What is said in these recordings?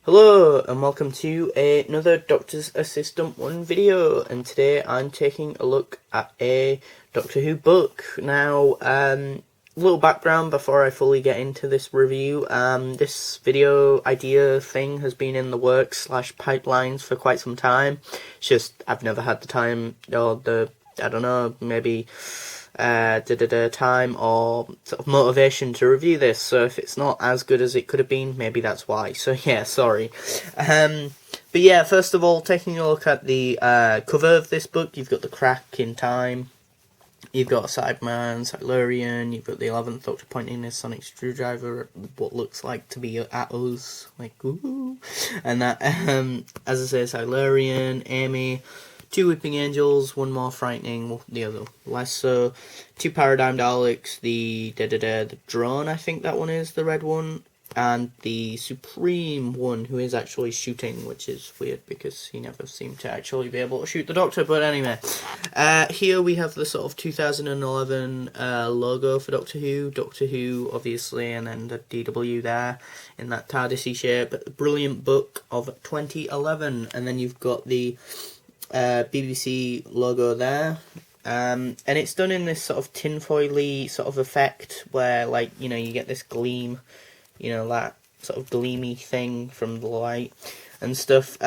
Hello and welcome to another Doctor's Assistant 1 video, and today I'm taking a look at a Doctor Who book. Now, little background before I fully get into this review. This video idea thing has been in the works / pipelines for quite some time. It's just I've never had the time or I don't know, maybe time or sort of motivation to review this, so if it's not as good as it could have been, maybe that's why. So yeah, sorry. But yeah, first of all, taking a look at the cover of this book, you've got the crack in time, you've got Cyberman, Silurian, you've got the 11th Doctor pointing his sonic screwdriver at what looks like to be at us, like ooh, and that, as I say, Silurian, Amy, 2 Weeping Angels, 1 more frightening, the other less so, 2 Paradigm Daleks, the drone, I think that one is, the red one, and the Supreme one, who is actually shooting, which is weird because he never seemed to actually be able to shoot the Doctor. But anyway, here we have the sort of 2011 logo for Doctor Who obviously, and then the DW there in that TARDIS-y shape. Brilliant book of 2011, and then you've got the BBC logo there, and it's done in this sort of tinfoily sort of effect where, like, you know, you get this gleam, you know, that sort of gleamy thing from the light and stuff.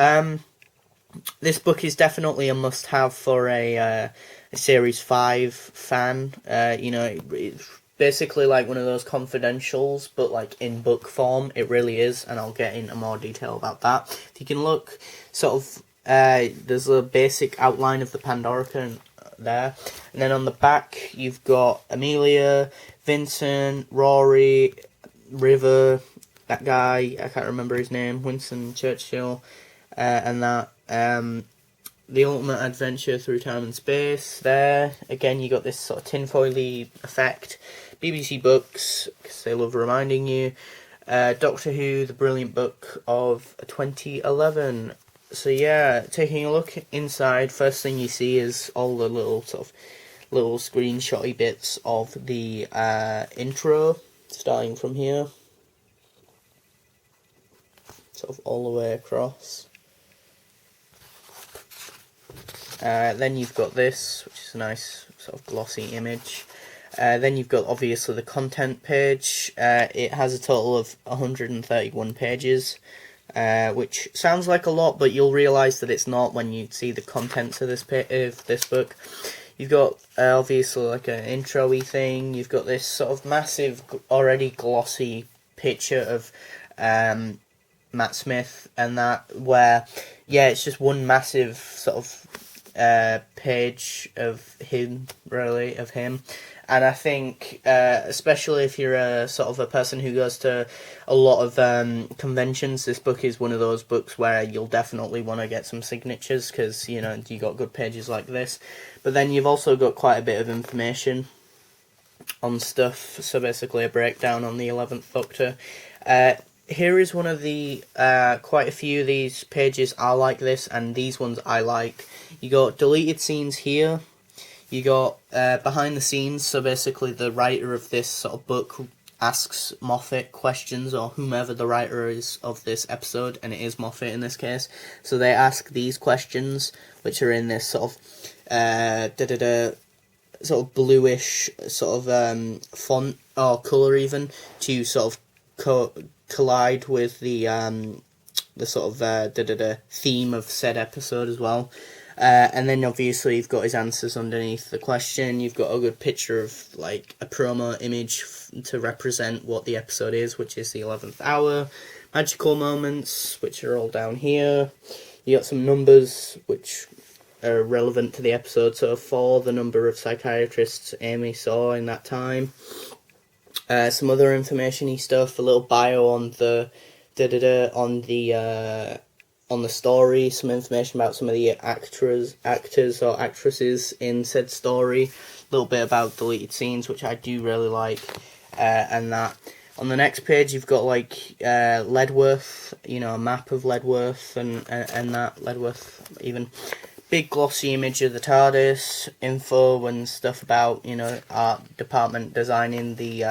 This book is definitely a must-have for a Series 5 fan. You know, it's basically like one of those confidentials, but like in book form. It really is, and I'll get into more detail about that. If you can look, sort of, there's a basic outline of the Pandorica there, and then on the back you've got Amelia, Vincent, Rory, River, that guy, I can't remember his name, Winston Churchill, and that, the ultimate adventure through time and space there. Again, you got this sort of tinfoily effect. BBC books, because they love reminding you. Doctor Who, the brilliant book of 2011. So yeah, taking a look inside, first thing you see is all the little sort of little screenshotty bits of the intro, starting from here, sort of all the way across. Then you've got this, which is a nice sort of glossy image. Then you've got obviously the content page. It has a total of 131 pages. Which sounds like a lot, but you'll realise that it's not when you see the contents of this book. You've got obviously like an intro-y thing. You've got this sort of massive, already glossy picture of Matt Smith, and that, where, yeah, it's just one massive sort of page of him, really, of him. And I think, especially if you're a sort of a person who goes to a lot of conventions, this book is one of those books where you'll definitely want to get some signatures, because, you know, you got good pages like this. But then you've also got quite a bit of information on stuff, so basically a breakdown on the 11th Doctor. Here is one of the, quite a few of these pages are like this, and these ones I like. You got deleted scenes here. You got behind the scenes, so basically the writer of this sort of book asks Moffat questions, or whomever the writer is of this episode, and it is Moffat in this case. So they ask these questions, which are in this sort of sort of bluish sort of font or colour even, to sort of collide with the sort of theme of said episode as well. And then obviously you've got his answers underneath the question. You've got a good picture of like a promo image to represent what the episode is, which is the 11th hour. Magical moments, which are all down here. You got some numbers which are relevant to the episode. So 4, the number of psychiatrists Amy saw in that time. Some other information-y stuff, a little bio on the on the story, some information about some of the actors or actresses in said story, a little bit about deleted scenes, which I do really like, and that. On the next page, you've got like Ledworth, you know, a map of Ledworth, and that Ledworth, even big glossy image of the TARDIS, info and stuff about, you know, art department designing the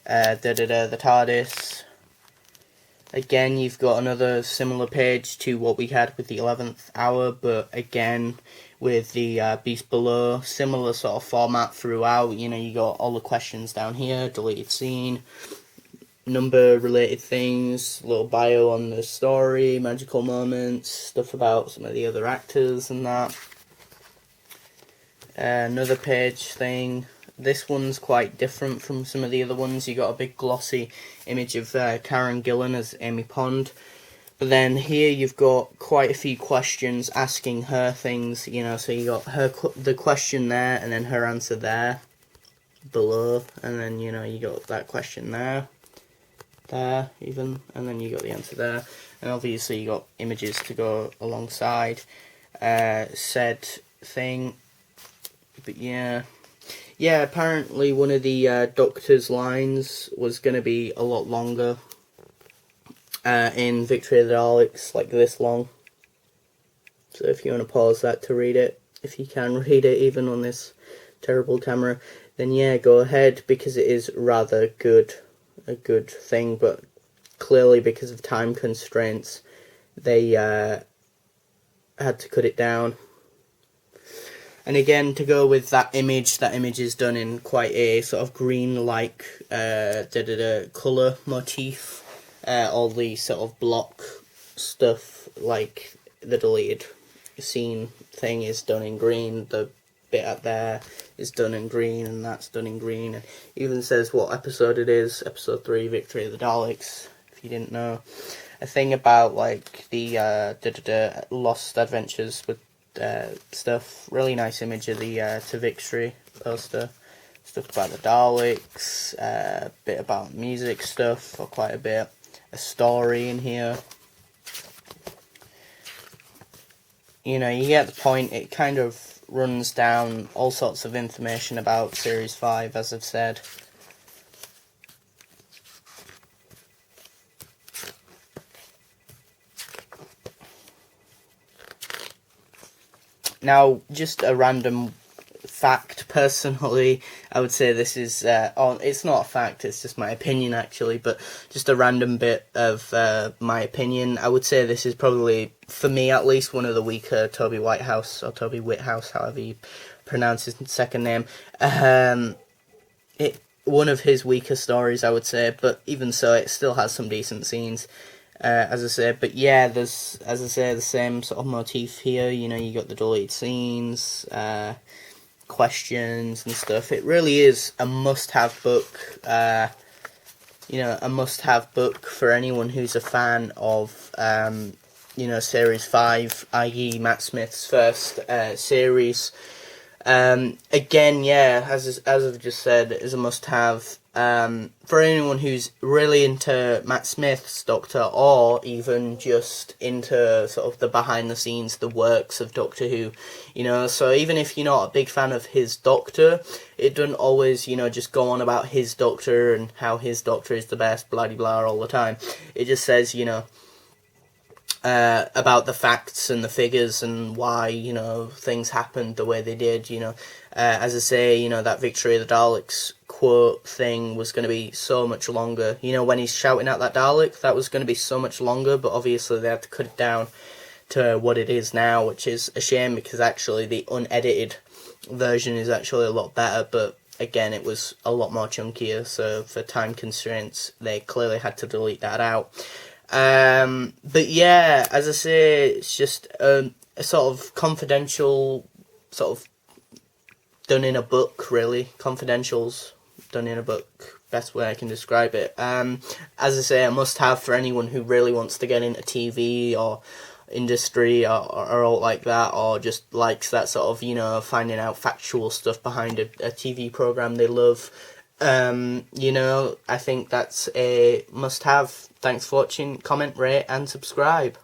TARDIS. Again, you've got another similar page to what we had with the 11th hour, but again, with the Beast Below, similar sort of format throughout. You know, you got all the questions down here, deleted scene, number related things, little bio on the story, magical moments, stuff about some of the other actors and that. Another page thing. This one's quite different from some of the other ones. You got a big glossy image of Karen Gillan as Amy Pond. But then here you've got quite a few questions asking her things, you know, so you got the question there and then her answer there, below, and then, you know, you got that question there even, and then you got the answer there, and obviously you got images to go alongside said thing. But yeah, apparently one of the Doctor's lines was going to be a lot longer in Victory of the Daleks, like this long. So if you want to pause that to read it, if you can read it even on this terrible camera, then yeah, go ahead, because it is rather good, a good thing, but clearly because of time constraints, they had to cut it down. And again, to go with that image is done in quite a sort of green-like colour motif. All the sort of block stuff, like the deleted scene thing, is done in green. The bit up there is done in green, and that's done in green. And even says what episode it is, episode 3, Victory of the Daleks, if you didn't know. A thing about, like, the Lost Adventures with stuff. Really nice image of the To Victory poster. Stuff about the Daleks, a bit about music stuff, or quite a bit. A story in here. You know, you get the point. It kind of runs down all sorts of information about Series 5, as I've said. Now, just a random fact, personally, I would say this is, it's not a fact, it's just my opinion actually, but just a random bit of my opinion. I would say this is probably, for me at least, one of the weaker Toby Whitehouse, or Toby Whithouse, however you pronounce his second name. One of his weaker stories, I would say, but even so, it still has some decent scenes. As I said, but yeah, there's, as I say, the same sort of motif here. You know, you got the deleted scenes, questions and stuff. It really is a must-have book. You know, a must-have book for anyone who's a fan of, you know, Series 5, i.e. Matt Smith's first series. Again, yeah, as I've just said, it is a must-have. For anyone who's really into Matt Smith's Doctor, or even just into sort of the behind the scenes, the works of Doctor Who, you know, so even if you're not a big fan of his Doctor, it doesn't always, you know, just go on about his Doctor and how his Doctor is the best, blah de blah, all the time. It just says, you know, about the facts and the figures and why, you know, things happened the way they did, you know. As I say, you know, that Victory of the Daleks quote thing was going to be so much longer. You know, when he's shouting out that Dalek, that was going to be so much longer, but obviously they had to cut it down to what it is now, which is a shame, because actually the unedited version is actually a lot better, but again, it was a lot more chunkier, so for time constraints, they clearly had to delete that out. But yeah, as I say, it's just a sort of confidential, sort of done in a book, really. Confidentials done in a book, best way I can describe it. As I say, a must-have for anyone who really wants to get into TV or industry or all like that, or just likes that sort of, you know, finding out factual stuff behind a TV program they love. You know, I think that's a must-have. Thanks for watching, comment, rate, and subscribe.